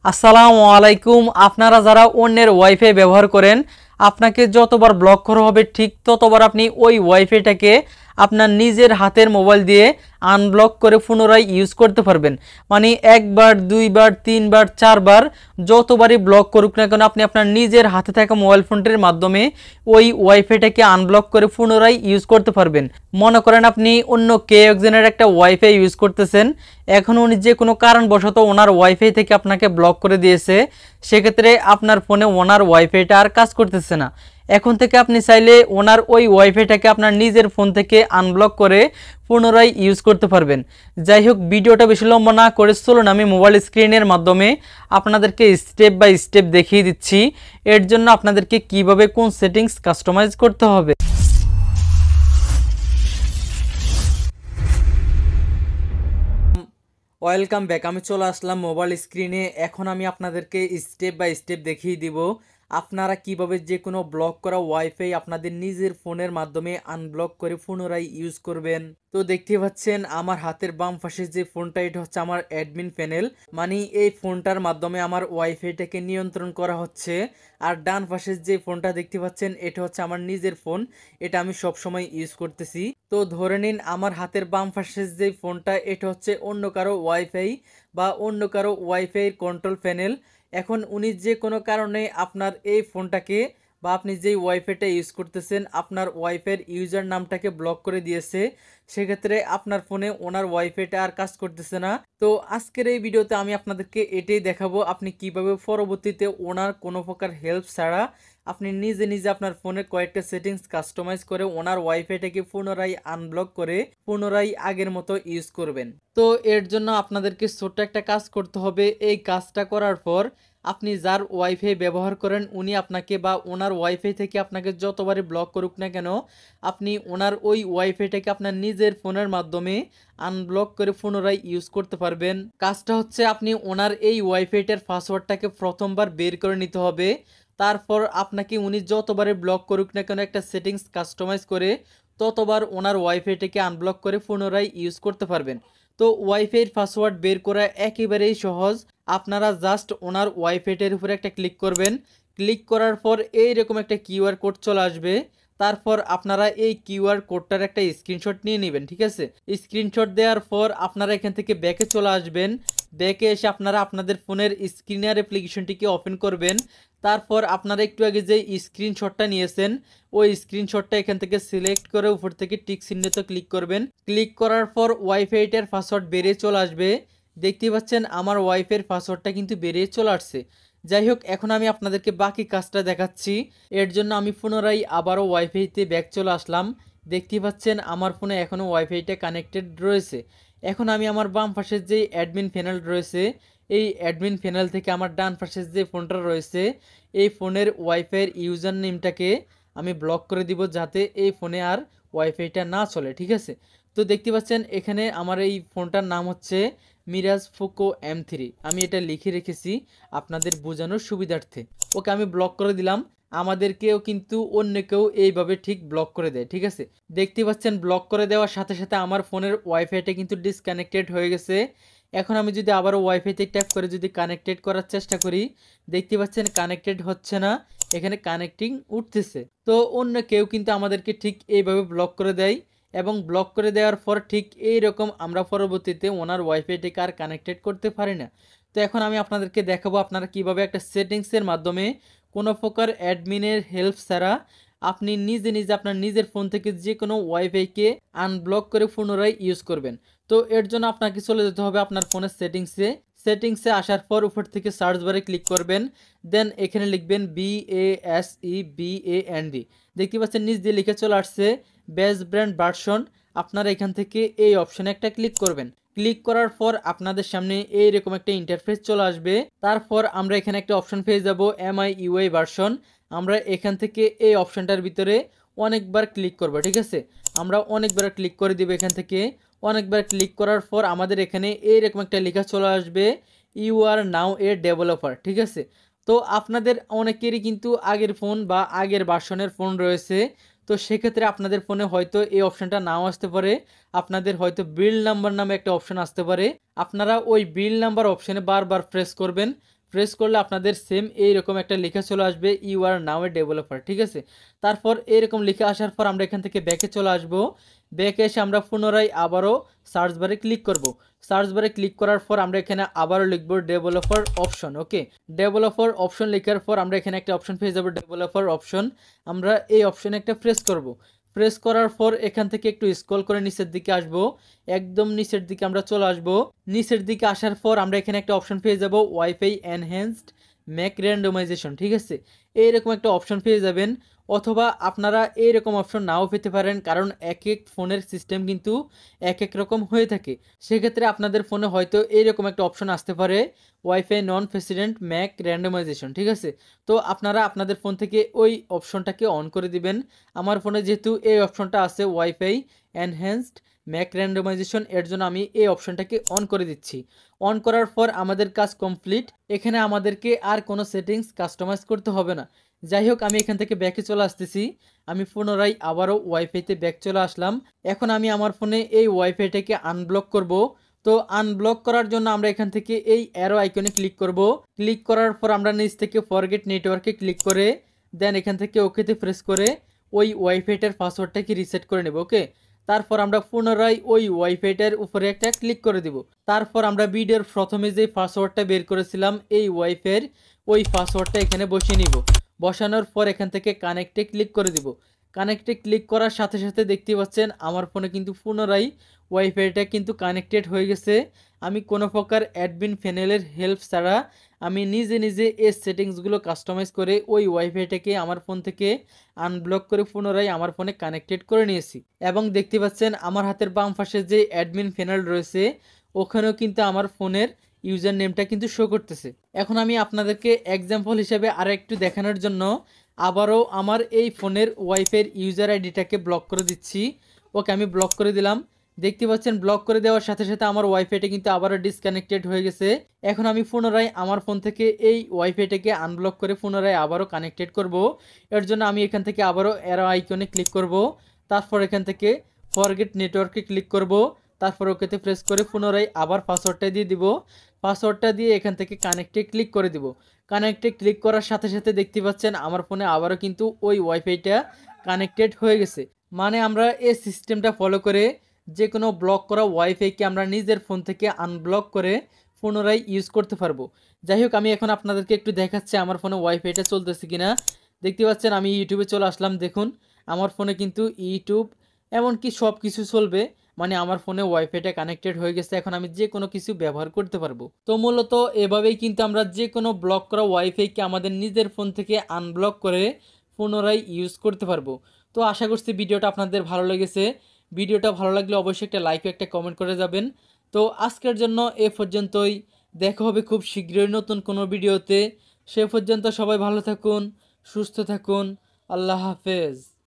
আসসালামু আলাইকুম। আপনারা যারা অন্যের ওয়াইফাই ব্যবহার করেন, আপনাকে যতবার ব্লক করা হবে ঠিক ততবার আপনি ওই ওয়াইফাইটাকে আপনার নিজের হাতের মোবাইল দিয়ে আনব্লক করে পুনরায় ইউজ করতে পারবেন। মানে একবার, দুইবার, তিনবার, চারবার, যতবারই ব্লক করুক না কেন আপনি আপনার নিজের হাতে থাকা মোবাইল ফোনটির মাধ্যমে ওই ওয়াইফাইটাকে আনব্লক করে পুনরায় ইউজ করতে পারবেন। মনে করেন আপনি অন্য কেউ একজনের একটা ওয়াইফাই ইউজ করতেছেন, এখন উনি যে কোনো কারণবশত ওনার ওয়াইফাই থেকে আপনাকে ব্লক করে দিয়েছে, সেক্ষেত্রে আপনার ফোনে ওনার ওয়াইফাইটা আর কাজ করতেছে না। এখন থেকে আপনি চাইলে ওনার ওই ওয়াইফাইটাকে আপনার নিজের ফোন থেকে আনব্লক করে পুনরায় ইউজ করতে পারবেন। যাই হোক, ভিডিওটা বেশি লম্বা না করে চলুন আমি মোবাইল স্ক্রিনের মাধ্যমে আপনাদেরকে স্টেপ বাই স্টেপ দেখিয়ে দিচ্ছি এর জন্য আপনাদেরকে কিভাবে কোন সেটিংস কাস্টমাইজ করতে হবে। Welcome back. আমি চলে আসলাম মোবাইল স্ক্রিনে। এখন আমি আপনাদেরকে স্টেপ বাই স্টেপ দেখিয়ে দিব আপনারা কিভাবে যে কোনো ব্লক করা ওয়াইফাই আপনাদের নিজের ফোনের মাধ্যমে আনব্লক করে পুনরায় ইউজ করবেন। তো দেখতে পাচ্ছেন আমার হাতের বাম পাশে যে ফোনটা, এটা হচ্ছে আমার অ্যাডমিন প্যানেল। মানে এই ফোনটার মাধ্যমে আমার ওয়াইফাইটাকে নিয়ন্ত্রণ করা হচ্ছে। আর ডান পাশের যে ফোনটা দেখতে পাচ্ছেন, এটা হচ্ছে আমার নিজের ফোন, এটা আমি সব সময় ইউজ করতেছি। তো ধরে নিন আমার হাতের বাম পাশের যে ফোনটা, এটা হচ্ছে অন্য কারো ওয়াইফাই বা অন্য কারো ওয়াইফাইয়ের কন্ট্রোল প্যানেল। এখন উনি যে কোনো কারণে আপনার এই ফোনটাকে বা আপনি যেই ওয়াইফাইটা ইউজ করতেছেন আপনার ওয়াইফাইয়ের ইউজার নামটাকে ব্লক করে দিয়েছে, সেক্ষেত্রে আপনার ফোনে ওনার ওয়াইফাইটা আর কাজ করতেছে না। তো আজকের এই ভিডিওতে আমি আপনাদেরকে এটাই দেখাবো আপনি কিভাবে পরবর্তীতে ওনার কোনো প্রকার হেল্প ছাড়া আপনি নিজে নিজে আপনার ফোনে কয়েকটা সেটিংস কাস্টমাইজ করে ওনার ওয়াইফাইটাকে পুনরায় আনব্লক করে পুনরায় আগের মতো ইউজ করবেন। তো এর জন্য আপনাদেরকে ছোট্ট একটা কাজ করতে হবে। এই কাজটা করার পর আপনি যার ওয়াইফাই ব্যবহার করেন উনি আপনাকে বা ওনার ওয়াইফাই থেকে আপনাকে যতবারই ব্লক করুক না কেন, আপনি ওনার ওই ওয়াইফাইটাকে আপনার নিজের ফোনের মাধ্যমে আনব্লক করে পুনরায় ইউজ করতে পারবেন। কাজটা হচ্ছে আপনি ওনার এই ওয়াইফাইটার পাসওয়ার্ডটাকে প্রথমবার বের করে নিতে হবে। তারপর আপনাকে উনি যতবারে ব্লক করুক না কেন একটা সেটিংস কাস্টমাইজ করে ততবার ওনার ওয়াইফাইটাকে আনব্লক করে পুনরায় ইউজ করতে পারবেন। তো ওয়াইফাইয়ের পাসওয়ার্ড বের করা একেবারেই সহজ। আপনারা জাস্ট ওনার ওয়াইফাইটার উপরে একটা ক্লিক করবেন। ক্লিক করার পর এইরকম একটা কিউআর কোড চলে আসবে। তারপর আপনারা এই কিউআর কোডটার একটা স্ক্রিনশট নিয়ে নেবেন, ঠিক আছে? স্ক্রিনশট দেওয়ার পর আপনারা এখান থেকে ব্যাকে চলে আসবেন। ব্যাকে এসে আপনারা আপনাদের ফোনের স্ক্রিনার অ্যাপ্লিকেশনটিকে ওপেন করবেন। তারপর আপনারা একটু আগে যে স্ক্রিনশটটা নিয়েছেন ওই স্ক্রিনশটটা এখান থেকে সিলেক্ট করে উপর থেকে টিক চিহ্নতে ক্লিক করবেন। ক্লিক করার পর ওয়াইফাইটার পাসওয়ার্ড বেরিয়ে চলে আসবে। দেখতে পাচ্ছেন আমার ওয়াইফাইয়ের পাসওয়ার্ডটা কিন্তু বেরিয়ে চলে আসছে। যাই হোক, এখন আমি আপনাদেরকে বাকি কাজটা দেখাচ্ছি। এর জন্য আমি পুনরায় আবারও ওয়াইফাইতে ব্যাক চলে আসলাম। দেখতে পাচ্ছেন আমার ফোনে এখনও ওয়াইফাইটা কানেক্টেড রয়েছে। এখন আমি আমার বাম পাশের যে অ্যাডমিন প্যানেল রয়েছে এই অ্যাডমিন প্যানেল থেকে আমার ডান পাশের যে ফোনটা রয়েছে এই ফোনের ওয়াইফাইয়ের ইউজার নেমটাকে আমি ব্লক করে দিব, যাতে এই ফোনে আর ওয়াইফাইটা না চলে, ঠিক আছে? তো দেখতে পাচ্ছেন এখানে আমার এই ফোনটার নাম হচ্ছে মিরাজ পোকো M3। আমি এটা লিখে রেখেছি আপনাদের বোঝানোর সুবিধার্থে। ওকে, আমি ব্লক করে দিলাম। আমাদেরকেও কিন্তু অন্য কেউ এইভাবে ঠিক ব্লক করে দেয়, ঠিক আছে? দেখতে পাচ্ছেন ব্লক করে দেওয়ার সাথে সাথে আমার ফোনের ওয়াইফাইটা কিন্তু ডিসকানেক্টেড হয়ে গেছে। এখন আমি যদি আবারও ওয়াইফাইতে ট্যাপ করে যদি কানেক্টেড করার চেষ্টা করি, দেখতে পাচ্ছেন কানেক্টেড হচ্ছে না, এখানে কানেক্টিং উঠতেছে। তো অন্য কেউ কিন্তু আমাদেরকে ঠিক এইভাবে ব্লক করে দেয় এবং ব্লক করে দেওয়ার পর ঠিক এই রকম আমরা পরবর্তীতে ওনার ওয়াইফাইটিকে আর কানেক্টেড করতে পারি না। তো এখন আমি আপনাদেরকে দেখাবো আপনারা কিভাবে একটা সেটিংসের মাধ্যমে কোনো প্রকার অ্যাডমিনের হেল্প ছাড়া আপনি নিজে নিজে আপনার নিজের ফোন থেকে যে কোনো ওয়াইফাইকে আনব্লক করে পুনরায় ইউজ করবেন। তো এর জন্য আপনাকে চলে যেতে হবে আপনার ফোনের সেটিংসে আসার পর উপর থেকে সার্চ বারে ক্লিক করবেন। দেন এখানে লিখবেন BASEBAND। দেখতে পাচ্ছেন নিচ দিয়ে লিখে চলে আসছে বেস ব্র্যান্ড ভার্সন। আপনারা এখান থেকে এই অপশনে একটা ক্লিক করবেন। ক্লিক করার পর আপনাদের সামনে এইরকম একটা ইন্টারফেস চলে আসবে। তারপর আমরা এখানে একটা অপশন পেয়ে যাব MIUI ভার্সন। আমরা এখান থেকে এই অপশনটার ভিতরে অনেকবার ক্লিক করব, ঠিক আছে? আমরা অনেকবার ক্লিক করে দিব। এখান থেকে অনেকবার ক্লিক করার পর আমাদের এখানে এইরকম একটা লেখা চলে আসবে you R now A developer, ঠিক আছে? তো আপনাদের অনেকেরই কিন্তু আগের ফোন বা আগের ভার্সনের ফোন রয়েছে। তো সেক্ষেত্রে আপনাদের ফোনে হয়তো এই অপশনটা নাও আসতে পারে, আপনাদের হয়তো বিল্ড নাম্বার নামে একটা অপশন আসতে পারে। আপনারা ওই বিল্ড নাম্বার অপশনে বারবার প্রেস করবেন। প্রেস করলে আপনাদের সেম এইরকম একটা লেখা চলে আসবে, you R now A developer, ঠিক আছে। তারপর এরকম লেখা আসার পর আমরা এখান থেকে ব্যাকে চলে আসব। ব্যাকে এসে আমরা পুনরায় আবারও সার্চ বারে ক্লিক করব। সার্চ বারে ক্লিক করার পর আমরা এখানে আবারও লিখব ডেভেলপার অপশন। ওকে, ডেভেলপার অপশন লেখার পর আমরা এখানে একটা অপশন পেয়ে যাব, ডেভেলপার অপশন। আমরা এই অপশনে একটা প্রেস করব। প্রেস করার পর এখান থেকে একটু স্ক্রল করে নিচের দিকে আসব, একদম নিচের দিকে আমরা চলে আসব। নিচের দিকে আসার পর আমরা এখানে একটা অপশন পেয়ে যাব, ওয়াইফাই এনহ্যান্সড ম্যাক র্যান্ডমাইজেশন, ঠিক আছে। এইরকম একটা অপশন পেয়ে যাবেন, অথবা আপনারা এইরকম অপশন নাও পেতে পারেন, কারণ এক এক ফোনের সিস্টেম কিন্তু এক এক রকম হয়ে থাকে। সেক্ষেত্রে আপনাদের ফোনে হয়তো এইরকম একটা অপশন আসতে পারে, ওয়াইফাই নন প্রেসিডেন্ট ম্যাক র্যান্ডমাইজেশন, ঠিক আছে। তো আপনারা আপনাদের ফোন থেকে ওই অপশনটাকে অন করে দিবেন। আমার ফোনে যেহেতু এই অপশনটা আছে ওয়াইফাই এনহ্যান্সড ম্যাক র্যান্ডমাইজেশন, এর জন্য আমি এই অপশনটাকে অন করে দিচ্ছি। অন করার পর আমাদের কাজ কমপ্লিট। এখানে আমাদেরকে আর কোনো সেটিংস কাস্টমাইজ করতে হবে না। যাই হোক, আমি এখান থেকে ব্যাকে চলে আসতেছি। আমি পুনরায় আবারও ওয়াইফাইতে ব্যাক চলে আসলাম। এখন আমি আমার ফোনে এই ওয়াইফাইটাকে আনব্লক করব। তো আনব্লক করার জন্য আমরা এখান থেকে এই অ্যারো আইকনে ক্লিক করব। ক্লিক করার পর আমরা নিচ থেকে ফরগেট নেটওয়ার্কে ক্লিক করে দেন এখান থেকে ওকেতে প্রেস করে ওই ওয়াইফাইটার পাসওয়ার্ডটাকে রিসেট করে নেব। ওকে, তারপর আমরা পুনরায় ওই ওয়াইফাইটার উপরে একটা ক্লিক করে দিব। তারপর আমরা ভিডিওর প্রথমে যে পাসওয়ার্ডটা বের করেছিলাম এই ওয়াইফাইয়ের, ওই পাসওয়ার্ডটা এখানে বসিয়ে নিব। বসানোর পর এখান থেকে কানেক্টে ক্লিক করে দিব। কানেক্টে ক্লিক করার সাথে সাথে দেখতে পাচ্ছেন আমার ফোনে কিন্তু পুনরায় ওয়াইফাইটা কিন্তু কানেক্টেড হয়ে গেছে। আমি কোনো প্রকার অ্যাডমিন প্যানেলের হেল্প ছাড়া আমি নিজে নিজে এই সেটিংসগুলো কাস্টমাইজ করে ওই ওয়াইফাইটাকে আমার ফোন থেকে আনব্লক করে পুনরায় আমার ফোনে কানেক্টেড করে নিয়েছি। এবং দেখতে পাচ্ছেন আমার হাতের বাম পাশে যে অ্যাডমিন প্যানেল রয়েছে ওখানেও কিন্তু আমার ফোনের ইউজার নেমটা কিন্তু শো করতেছে। এখন আমি আপনাদেরকে এক্সাম্পল হিসেবে আর একটু দেখানোর জন্য আবারও আমার এই ফোনের ওয়াইফাইয়ের ইউজার আইডিটাকে ব্লক করে দিচ্ছি। ওকে, আমি ব্লক করে দিলাম। দেখতে পাচ্ছেন ব্লক করে দেওয়ার সাথে সাথে আমার ওয়াইফাইটা কিন্তু আবারও ডিসকানেক্টেড হয়ে গেছে। এখন আমি পুনরায় আমার ফোন থেকে এই ওয়াইফাইটাকে আনব্লক করে পুনরায় আবারও কানেক্টেড করব। এর জন্য আমি এখান থেকে আবারও অ্যারো আইকনে ক্লিক করব। তারপর এখান থেকে ফরগেট নেটওয়ার্কে ক্লিক করব। তারপর ওকেতে প্রেস করে পুনরায় আবার পাসওয়ার্ডটা দিয়ে দিব। পাসওয়ার্ডটা দিয়ে এখান থেকে কানেক্টে ক্লিক করে দিব। কানেক্টে ক্লিক করার সাথে সাথে দেখতে পাচ্ছেন আমার ফোনে আবারও কিন্তু ওই ওয়াইফাইটা কানেক্টেড হয়ে গেছে। মানে আমরা এই সিস্টেমটা ফলো করে যে কোনো ব্লক করা ওয়াইফাইকে আমরা নিজের ফোন থেকে আনব্লক করে পুনরায় ইউজ করতে পারবো। যাই হোক, আমি এখন আপনাদেরকে একটু দেখাচ্ছি আমার ফোনে ওয়াইফাইটা চলতেছে কিনা। দেখতে পাচ্ছেন আমি ইউটিউবে চলে আসলাম। দেখুন আমার ফোনে কিন্তু ইউটিউব এমনকি সব কিছু চলবে। মানে আমার ফোনে ওয়াইফাইটা কানেক্টেড হয়ে গেছে, এখন আমি যে কোনো কিছু ব্যবহার করতে পারবো। তো মূলত এভাবেই কিন্তু আমরা যে কোনো ব্লক করা ওয়াইফাইকে আমাদের নিজের ফোন থেকে আনব্লক করে পুনরায় ইউজ করতে পারবো। তো আশা করছি ভিডিওটা আপনাদের ভালো লেগেছে। ভিডিওটা ভালো লাগলে অবশ্যই একটা লাইক ও একটা কমেন্ট করে যাবেন। তো আজকের জন্য এ পর্যন্তই। দেখা হবে খুব শীঘ্রই নতুন কোনো ভিডিওতে। সে পর্যন্ত সবাই ভালো থাকুন, সুস্থ থাকুন। আল্লাহ হাফেজ।